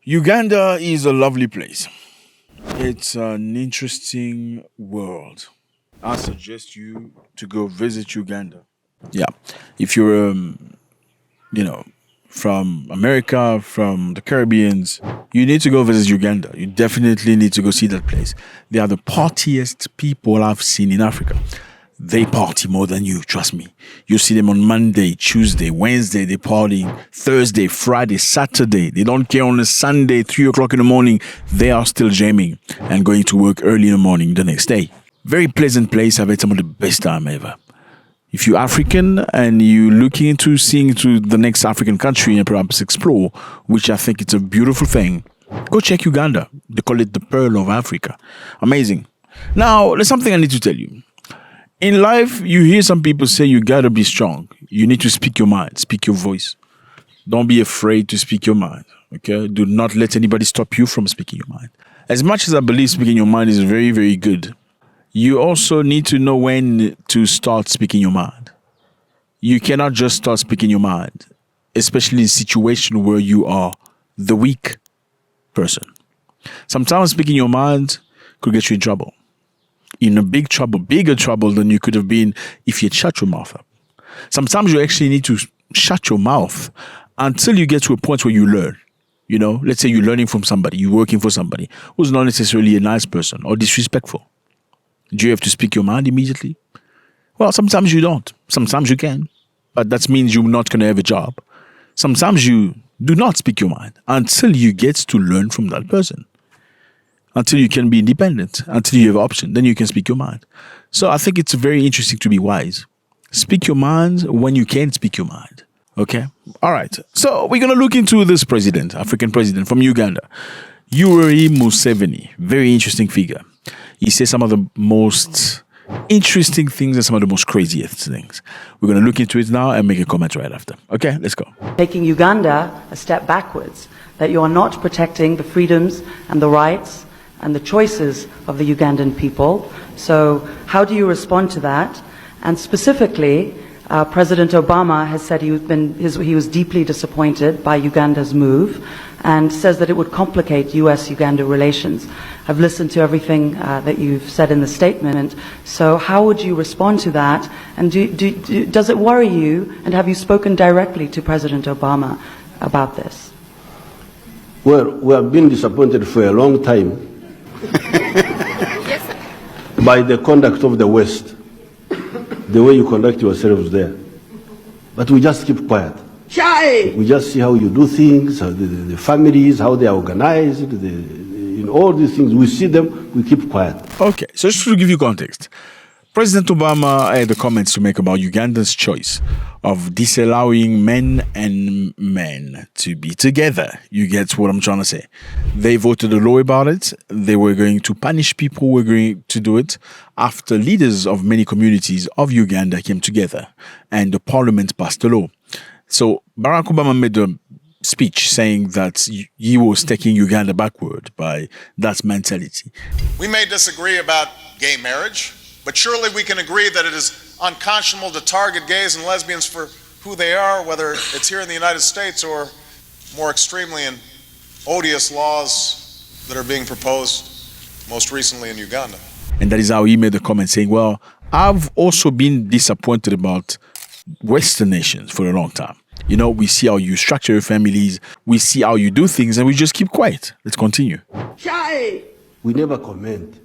Uganda is a lovely place. It's an interesting world. I suggest you to go visit Uganda. Yeah, if you're, you know, from America, from the Caribbeans, you need to go visit Uganda. You definitely need to go see that place. They are the partiest people I've seen in Africa. They party more than you, trust me. You see them on Monday, Tuesday, Wednesday, they party. Thursday, Friday, Saturday. They don't care on a Sunday, 3 o'clock in the morning. They are still jamming and going to work early in the morning the next day. Very pleasant place. I've had some of the best time ever. If you're African and you're looking into seeing to the next African country and perhaps explore, which I think it's a beautiful thing, go check Uganda. They call it the Pearl of Africa. Amazing. Now, there's something I need to tell you. In life, you hear some people say you gotta be strong. You need to speak your mind, speak your voice. Don't be afraid to speak your mind. Okay? Do not let anybody stop you from speaking your mind. As much as I believe speaking your mind is very, very good, you also need to know when to start speaking your mind. You cannot just start speaking your mind, especially in a situation where you are the weak person. Sometimes speaking your mind could get you in trouble. In a big trouble, bigger trouble than you could have been if you had shut your mouth up. Sometimes you actually need to shut your mouth until you get to a point where you learn. You know, let's say you're learning from somebody, you're working for somebody who's not necessarily a nice person or disrespectful. Do you have to speak your mind immediately? Well, sometimes you don't. Sometimes you can. But that means you're not going to have a job. Sometimes you do not speak your mind until you get to learn from that person. Until you can be independent, until you have an option, then you can speak your mind. So I think it's very interesting to be wise. Speak your mind when you can speak your mind. Okay? All right. So we're going to look into this president, African president from Uganda, Yoweri Museveni. Very interesting figure. He says some of the most interesting things and some of the most craziest things. We're going to look into it now and make a comment right after. Okay, let's go. Taking Uganda a step backwards, that you are not protecting the freedoms and the rights and the choices of the Ugandan people. So how do you respond to that? And specifically, President Obama has said he was deeply disappointed by Uganda's move and says that it would complicate US-Uganda relations. I've listened to everything that you've said in the statement. So how would you respond to that? And does it worry you? And have you spoken directly to President Obama about this? Well, we have been disappointed for a long time by the conduct of the West, the way you conduct yourselves there. But we just keep quiet. We just see how you do things, how the families, how they are organized, in all these things. We see them, we keep quiet. Okay, so just to give you context, President Obama had the comments to make about Uganda's choice of disallowing men and men to be together. You get what I'm trying to say. They voted a law about it. They were going to punish people who were going to do it after leaders of many communities of Uganda came together and the parliament passed a law. So Barack Obama made a speech saying that he was taking Uganda backward by that mentality. We may disagree about gay marriage, but surely we can agree that it is unconscionable to target gays and lesbians for who they are, whether it's here in the United States or more extremely in odious laws that are being proposed most recently in Uganda. And that is how he made the comment saying, well, I've also been disappointed about Western nations for a long time. You know, we see how you structure your families, we see how you do things, and we just keep quiet. Let's continue. We never comment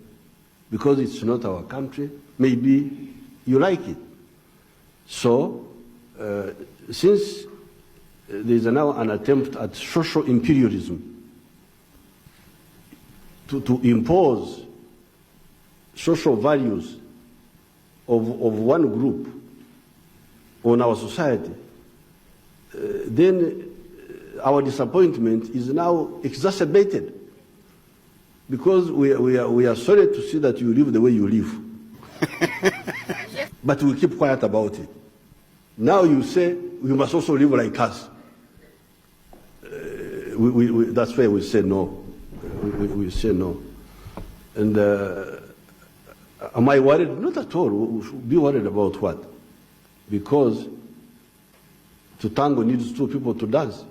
because it's not our country. Maybe you like it. So, since there is now an attempt at social imperialism to impose social values of one group on our society, then our disappointment is now exacerbated because we are sorry to see that you live the way you live. But we keep quiet about it. Now you say we must also live like us. That's why we say no. We say no. And am I worried? Not at all. We should be worried about what? Because to tango needs two people to dance.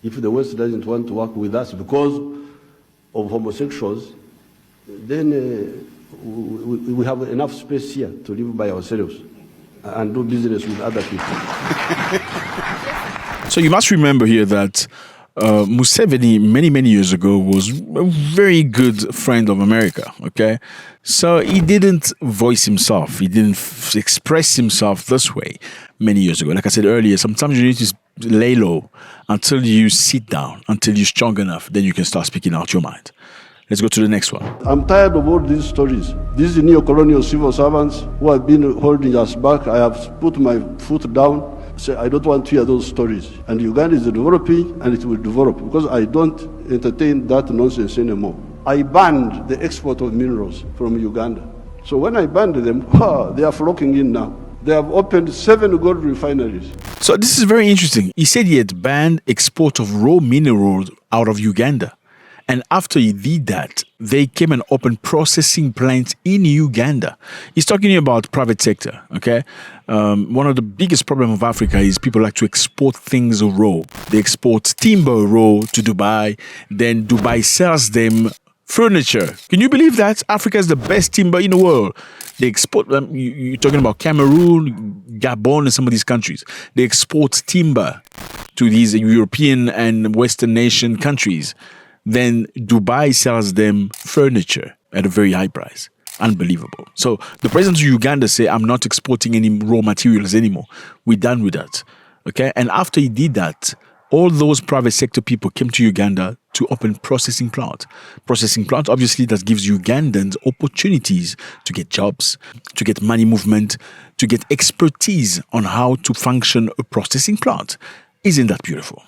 If the West doesn't want to work with us because of homosexuals, then we have enough space here to live by ourselves and do business with other people. So you must remember here that Museveni, many years ago, was a very good friend of America, okay? So he didn't voice himself. He didn't express himself this way many years ago. Like I said earlier, sometimes you need to lay low until you sit down, until you're strong enough, then you can start speaking out your mind. Let's go to the next one. I'm tired of all these stories. These neo-colonial civil servants who have been holding us back, I have put my foot down. Say, I don't want to hear those stories. And Uganda is developing and it will develop because I don't entertain that nonsense anymore. I banned the export of minerals from Uganda. So when I banned them, they are flocking in now. They have opened 7 gold refineries. So this is very interesting. He said he had banned export of raw minerals out of Uganda. And after he did that, they came and opened processing plants in Uganda. He's talking about private sector, okay? One of the biggest problems of Africa is people like to export things raw. They export timber raw to Dubai. Then Dubai sells them furniture. Can you believe that? Africa is the best timber in the world. They export them. You're talking about Cameroon, Gabon, and some of these countries. They export timber to these European and Western nation countries. Then Dubai sells them furniture at a very high price. Unbelievable. So the president of Uganda said, I'm not exporting any raw materials anymore. We're done with that. Okay? And after he did that, all those private sector people came to Uganda to open processing plant. Processing plant, obviously, that gives Ugandans opportunities to get jobs, to get money movement, to get expertise on how to function a processing plant. Isn't that beautiful?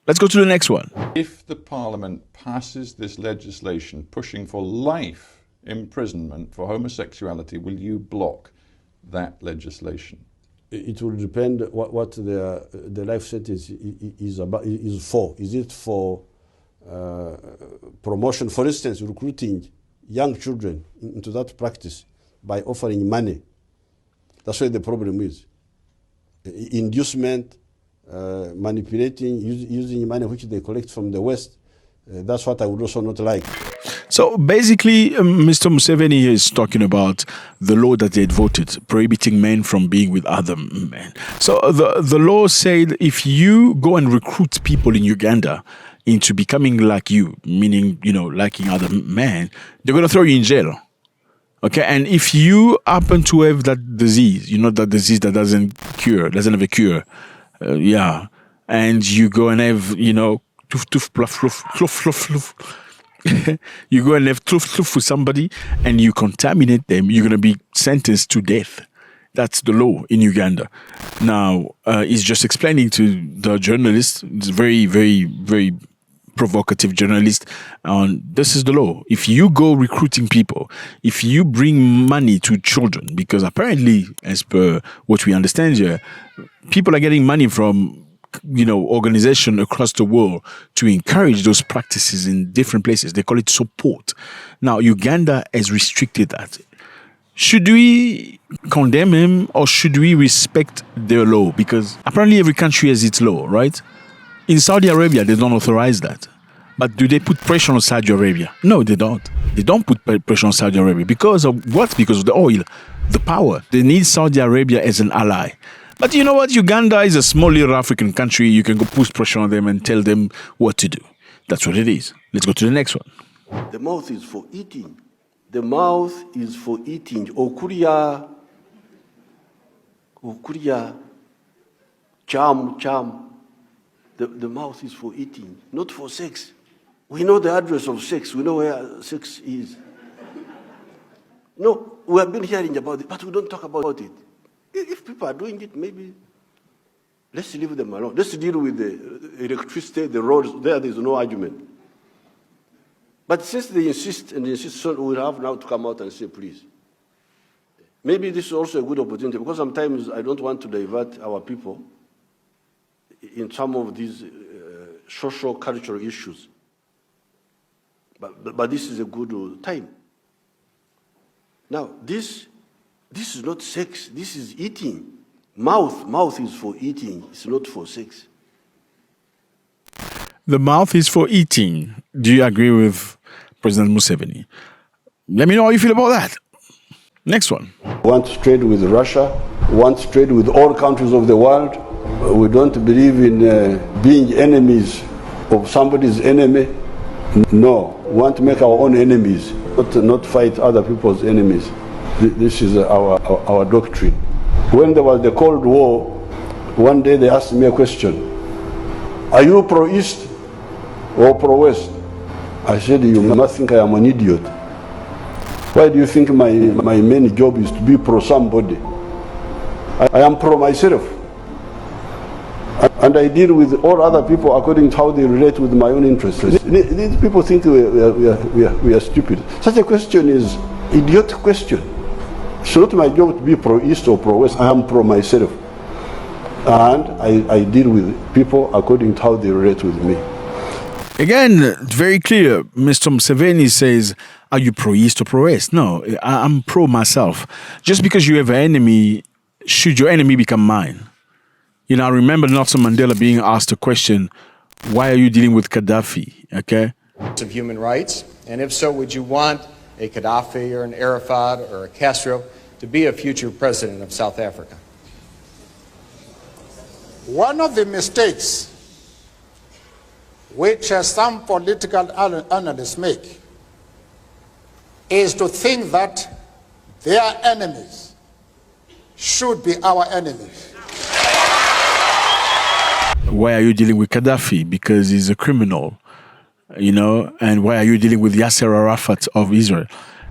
Let's go to the next one. If the Parliament passes this legislation pushing for life imprisonment for homosexuality, will you block that legislation? It will depend what the life sentence is for. Is it for promotion, for instance, recruiting young children into that practice by offering money? That's where the problem is. Inducement, manipulating, using money which they collect from the West. That's what I would also not like. So basically, Mr. Museveni is talking about the law that they had voted, prohibiting men from being with other men. So the law said if you go and recruit people in Uganda into becoming like you, meaning, liking other men, they're going to throw you in jail. Okay, and if you happen to have that disease, that disease that doesn't have a cure, and you go and have, toof, pluff, fluff, you go and have fluff with somebody and you contaminate them, you're going to be sentenced to death. That's the law in Uganda. Now, he's just explaining to the journalist, it's very, very, very provocative journalist, this is the law. If you go recruiting people, if you bring money to children, because apparently, as per what we understand here, people are getting money from organization across the world to encourage those practices in different places. They call it support. Now, Uganda has restricted that. Should we condemn him or should we respect their law? Because apparently every country has its law, right? In Saudi Arabia, they don't authorize that. But do they put pressure on Saudi Arabia? No, they don't. They don't put pressure on Saudi Arabia. Because of what? Because of the oil, the power. They need Saudi Arabia as an ally. But you know what? Uganda is a small little African country. You can go put pressure on them and tell them what to do. That's what it is. Let's go to the next one. The mouth is for eating. The mouth is for eating. Okuria, cham. The mouth is for eating, not for sex. We know the address of sex. We know where sex is. No, we have been hearing about it, but we don't talk about it. If people are doing it, maybe let's leave them alone. Let's deal with the electricity, the roads. There's no argument. But since they insist, so we'll have now to come out and say, please. Maybe this is also a good opportunity, because sometimes I don't want to divert our people in some of these social, cultural issues. But this is a good time. Now, this is not sex. This is eating. Mouth is for eating. It's not for sex. The mouth is for eating. Do you agree with President Museveni? Let me know how you feel about that. Next one. We want to trade with Russia, we want to trade with all countries of the world. We don't believe in being enemies of somebody's enemy. No, we want to make our own enemies, not fight other people's enemies. This is our doctrine. When there was the Cold War, one day they asked me a question. Are you pro-East or pro-West? I said, you must think I am an idiot. Why do you think my main job is to be pro-somebody? I am pro myself. And I deal with all other people according to how they relate with my own interests. These people think we are stupid. Such a question is an idiot question. It's not my job to be pro-East or pro-West. I am pro myself. And I deal with people according to how they relate with me. Again, very clear. Mr. Museveni says, are you pro-East or pro-West? No, I'm pro myself. Just because you have an enemy, should your enemy become mine? You know, I remember Nelson Mandela being asked a question, why are you dealing with Gaddafi? Okay? Of human rights, and if so, would you want a Gaddafi or an Arafat or a Castro to be a future president of South Africa? One of the mistakes which some political analysts make is to think that their enemies should be our enemies. Why are you dealing with Gaddafi? Because he's a criminal, you know? And why are you dealing with Yasser Arafat of Israel?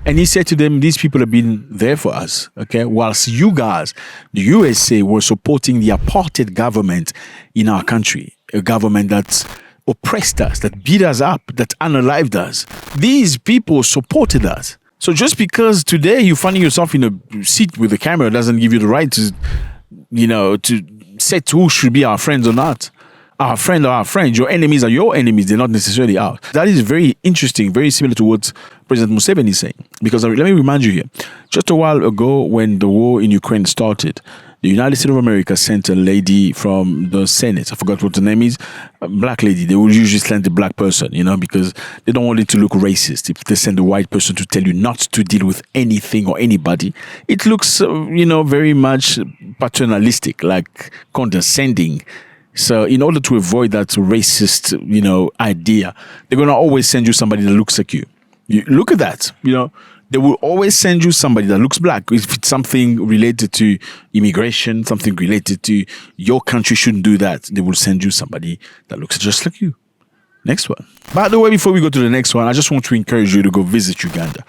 And he said to them, these people have been there for us, okay? Whilst you guys, the USA, were supporting the apartheid government in our country, a government that oppressed us, that beat us up, that unalived us. These people supported us. So just because today you're finding yourself in a seat with the camera doesn't give you the right to, you know, to set who should be our friends or not. Our friend or our friends, your enemies are your enemies, they're not necessarily ours. That is very interesting, very similar to what President Museveni is saying. Because let me remind you here, just a while ago when the war in Ukraine started, the United States of America sent a lady from the Senate, I forgot what the name is, a black lady. They would usually send a black person, you know, because they don't want it to look racist. If they send a white person to tell you not to deal with anything or anybody, it looks, you know, very much paternalistic, like condescending. So in order to avoid that racist, you know, idea, they're going to always send you somebody that looks like you. You look at that, you know, they will always send you somebody that looks black. If it's something related to immigration, something related to your country shouldn't do that, they will send you somebody that looks just like you. Next one. By the way, before we go to the next one, I just want to encourage you to go visit Uganda.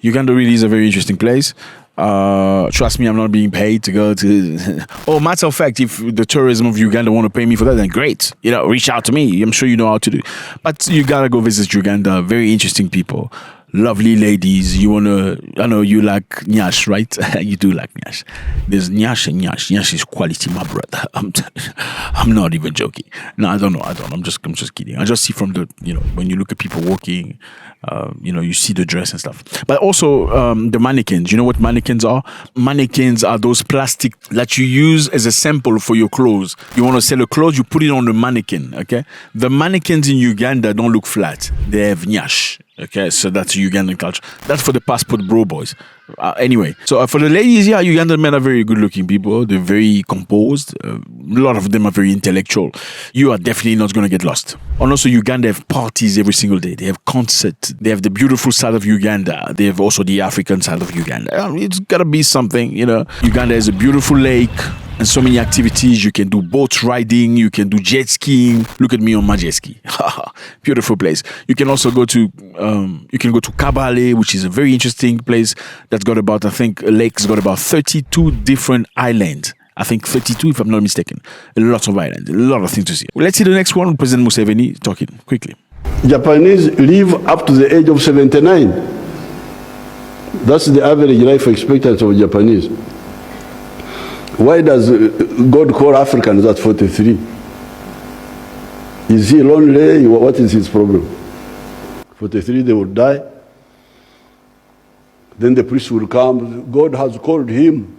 Uganda really is a very interesting place. Trust me, I'm not being paid to go to. Oh, matter of fact, if the tourism of Uganda want to pay me for that, then great. You know, reach out to me. I'm sure you know how to do. But you gotta go visit Uganda. Very interesting people, lovely ladies. You wanna? I know you like nyash, right? You do like nyash. There's nyash and nyash. Nyash is quality, my brother. I'm not even joking. No, I don't know. I'm just kidding. I just see from the, you know, when you look at people walking. You know, you see the dress and stuff. But also the mannequins. You know what mannequins are? Mannequins are those plastic that you use as a sample for your clothes. You want to sell a clothes, you put it on the mannequin, okay? The mannequins in Uganda don't look flat. They have nyash, okay? So that's Ugandan culture. That's for the passport bro boys. Anyway, so for the ladies, yeah, Ugandan men are very good-looking people. They're very composed. A lot of them are very intellectual. You are definitely not going to get lost. And also, Uganda have parties every single day. They have concerts. They have the beautiful side of Uganda. They have also the African side of Uganda. It's got to be something, you know. Uganda has a beautiful lake and so many activities. You can do boat riding. You can do jet skiing. Look at me on my jet ski. Beautiful place. You can also go to Kabale, which is a very interesting place that's got about, I think, a lake's got about 32 different islands. I think 32, if I'm not mistaken. A lot of islands, a lot of things to see. Well, let's see the next one. President Museveni talking quickly. Japanese live up to the age of 79. That's the average life expectancy of Japanese. Why does God call Africans at 43? Is he lonely? What is his problem? 43, they will die. Then the priest will come. God has called him.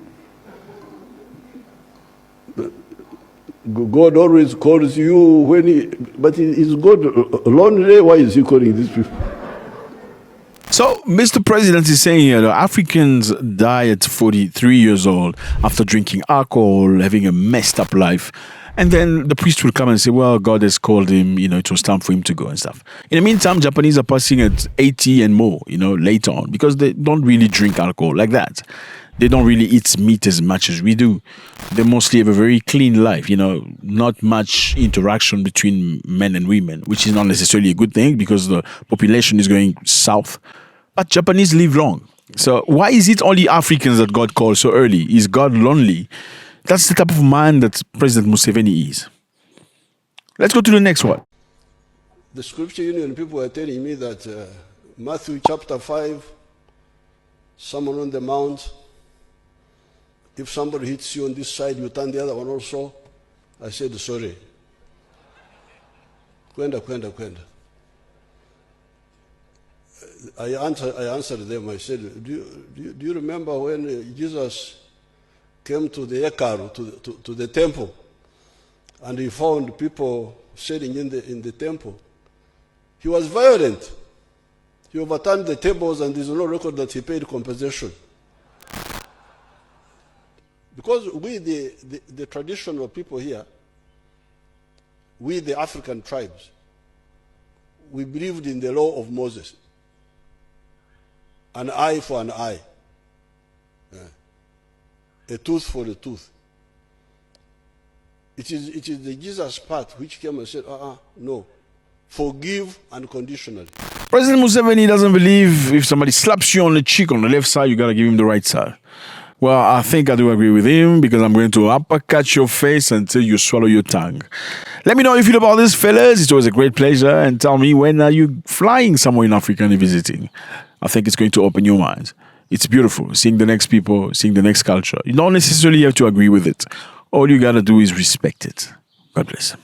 God always calls you when but is God lonely? Why is he calling these people? So, Mr. President is saying here that Africans die at 43 years old after drinking alcohol, having a messed up life. And then the priest will come and say, well, God has called him, it was time for him to go and stuff. In the meantime, Japanese are passing at 80 and more, later on, because they don't really drink alcohol like that. They don't really eat meat as much as we do. They mostly have a very clean life, not much interaction between men and women, which is not necessarily a good thing because the population is going south. But Japanese live long. So why is it only Africans that God calls so early? Is God lonely? That's the type of man that President Museveni is. Let's go to the next one. The Scripture Union people were telling me that Matthew chapter 5, Sermon on the Mount, if somebody hits you on this side, you turn the other one also. I said, sorry. Kwenda. I answered them. I said, do you remember when Jesus came to the hekalu, to the temple, and he found people sitting in the temple? He was violent. He overturned the tables, and there's no record that he paid compensation. Because we, the traditional people here, we, the African tribes, we believed in the law of Moses. An eye for an eye. A tooth for a tooth. It is the Jesus part which came and said, no. Forgive unconditionally. President Museveni doesn't believe if somebody slaps you on the cheek on the left side, you got to give him the right side. Well, I think I do agree with him because I'm going to uppercut your face until you swallow your tongue. Let me know how you feel about this, fellas. It's always a great pleasure. And tell me, when are you flying somewhere in Africa and visiting? I think it's going to open your minds. It's beautiful, seeing the next people, seeing the next culture. You don't necessarily have to agree with it. All you got to do is respect it. God bless.